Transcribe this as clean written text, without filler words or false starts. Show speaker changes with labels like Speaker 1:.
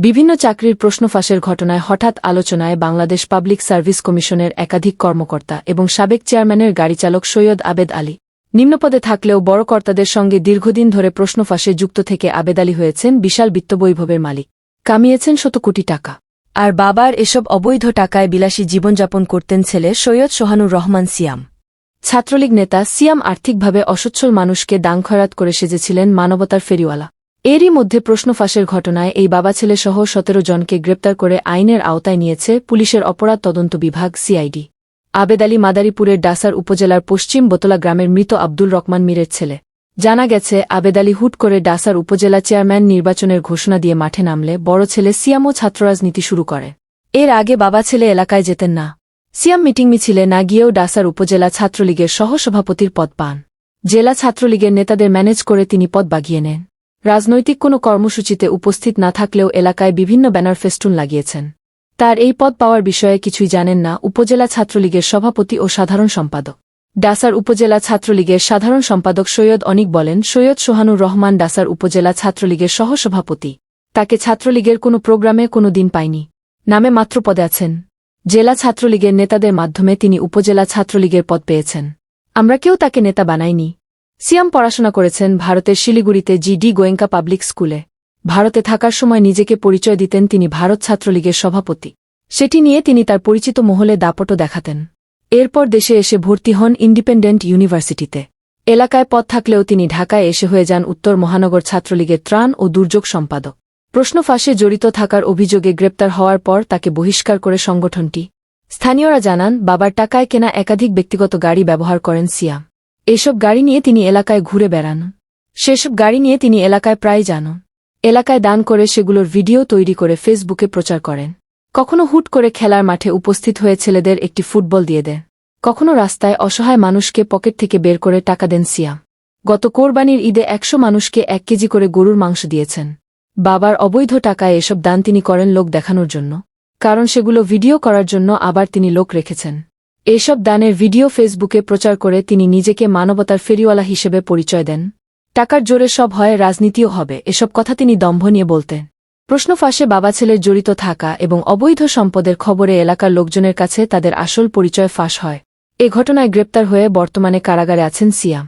Speaker 1: বিভিন্ন চাকরির প্রশ্ন ফাঁসের ঘটনায় হঠাৎ আলোচনায় বাংলাদেশ পাবলিক সার্ভিস কমিশনের একাধিক কর্মকর্তা এবং সাবেক চেয়ারম্যানের গাড়িচালক সৈয়দ আবেদ আলী। নিম্নপদে থাকলেও বড় কর্তাদের সঙ্গে দীর্ঘদিন ধরে প্রশ্ন ফাঁসে যুক্ত থেকে আবেদ আলী হয়েছেন বিশাল বিত্তবৈভবের মালিক, কামিয়েছেন শত কোটি টাকা। আর বাবার এসব অবৈধ টাকায় বিলাসী জীবনযাপন করতেন ছেলে সৈয়দ সোহানুর রহমান সিয়াম। ছাত্রলীগ নেতা সিয়াম আর্থিকভাবে অসচ্ছল মানুষকে দানখয়রাত করে সেজেছিলেন মানবতার ফেরিওয়ালা। এরই মধ্যে প্রশ্ন ফাঁসের ঘটনায় এই বাবা ছেলেসহ ১৭ জনকে গ্রেপ্তার করে আইনের আওতায় নিয়েছে পুলিশের অপরাধ তদন্ত বিভাগ সিআইডি। আবেদ আলী মাদারীপুরের ডাসার উপজেলার পশ্চিম বোতলা গ্রামের মৃত আব্দুল রহমান মীরের ছেলে। জানা গেছে, আবেদ আলী হুট করে ডাসার উপজেলা চেয়ারম্যান নির্বাচনের ঘোষণা দিয়ে মাঠে নামলে বড় ছেলে সিয়ামও ছাত্ররাজনীতি শুরু করে। এর আগে বাবা ছেলে এলাকায় যেতেন না। সিয়াম মিটিং মিছিলে না গিয়েও ডাসার উপজেলা ছাত্রলীগের সহসভাপতির পদ পান। জেলা ছাত্রলীগের নেতাদের ম্যানেজ করে তিনি পদ বাগিয়ে নেন। রাজনৈতিক কোনো কর্মসূচিতে উপস্থিত না থাকলেও এলাকায় বিভিন্ন ব্যানার ফেস্টুন লাগিয়েছেন। তার এই পদ পাওয়ার বিষয়ে কিছুই জানেন না উপজেলা ছাত্রলীগের সভাপতি ও সাধারণ সম্পাদক। ডাসার উপজেলা ছাত্রলীগের সাধারণ সম্পাদক সৈয়দ অনিক বলেন, সৈয়দ সোহানুর রহমান ডাসার উপজেলা ছাত্রলীগের সহসভাপতি। তাকে ছাত্রলীগের কোনো প্রোগ্রামে কোনো দিন পায়নি। নামে মাত্র পদে আছেন। জেলা ছাত্রলীগের নেতাদের মাধ্যমে তিনি উপজেলা ছাত্রলীগের পদ পেয়েছেন। আমরা কেউ তাকে নেতা বানাইনি। সিয়াম পড়াশোনা করেছেন ভারতের শিলিগুড়িতে জি.ডি. গোয়েঙ্কা পাবলিক স্কুলে। ভারতে থাকার সময় নিজেকে পরিচয় দিতেন তিনি ভারত ছাত্রলীগের সভাপতি। সেটি নিয়ে তিনি তার পরিচিত মহলে দাপটও দেখাতেন। এরপর দেশে এসে ভর্তি হন ইন্ডিপেন্ডেন্ট ইউনিভার্সিটিতে। এলাকায় পদ থাকলেও তিনি ঢাকায় এসে হয়ে যান উত্তর মহানগর ছাত্রলীগের ত্রাণ ও দুর্যোগ সম্পাদক। প্রশ্ন ফাঁসে জড়িত থাকার অভিযোগে গ্রেপ্তার হওয়ার পর তাকে বহিষ্কার করে সংগঠনটি। স্থানীয়রা জানান, বাবার টাকায় কেনা একাধিক ব্যক্তিগত গাড়ি ব্যবহার করেন সিয়াম। এসব গাড়ি নিয়ে তিনি এলাকায় ঘুরে বেড়ান। সেসব গাড়ি নিয়ে তিনি এলাকায় প্রায় যান। এলাকায় দান করে সেগুলোর ভিডিও তৈরি করে ফেসবুকে প্রচার করেন। কখনো হুট করে খেলার মাঠে উপস্থিত হয়ে ছেলেদের একটি ফুটবল দিয়ে দেন। কখনো রাস্তায় অসহায় মানুষকে পকেট থেকে বের করে টাকা দেন সিয়াম। গত কোরবানির ঈদে ১০০ মানুষকে ১ কেজি করে গরুর মাংস দিয়েছেন। বাবার অবৈধ টাকায় এসব দান তিনি করেন লোক দেখানোর জন্য। কারণ সেগুলো ভিডিও করার জন্য আবার তিনি লোক রেখেছেন। এসব দানের ভিডিও ফেসবুকে প্রচার করে তিনি নিজেকে মানবতার ফেরিওয়ালা হিসেবে পরিচয় দেন। টাকার জোরে সব হয়, রাজনীতিও হবে, এসব কথা তিনি দম্ভ নিয়ে বলতেন। প্রশ্ন ফাঁসে বাবা ছেলের জড়িত থাকা এবং অবৈধ সম্পদের খবরে এলাকার লোকজনের কাছে তাদের আসল পরিচয় ফাঁস হয়। এ ঘটনায় গ্রেপ্তার হয়ে বর্তমানে কারাগারে আছেন সিয়াম।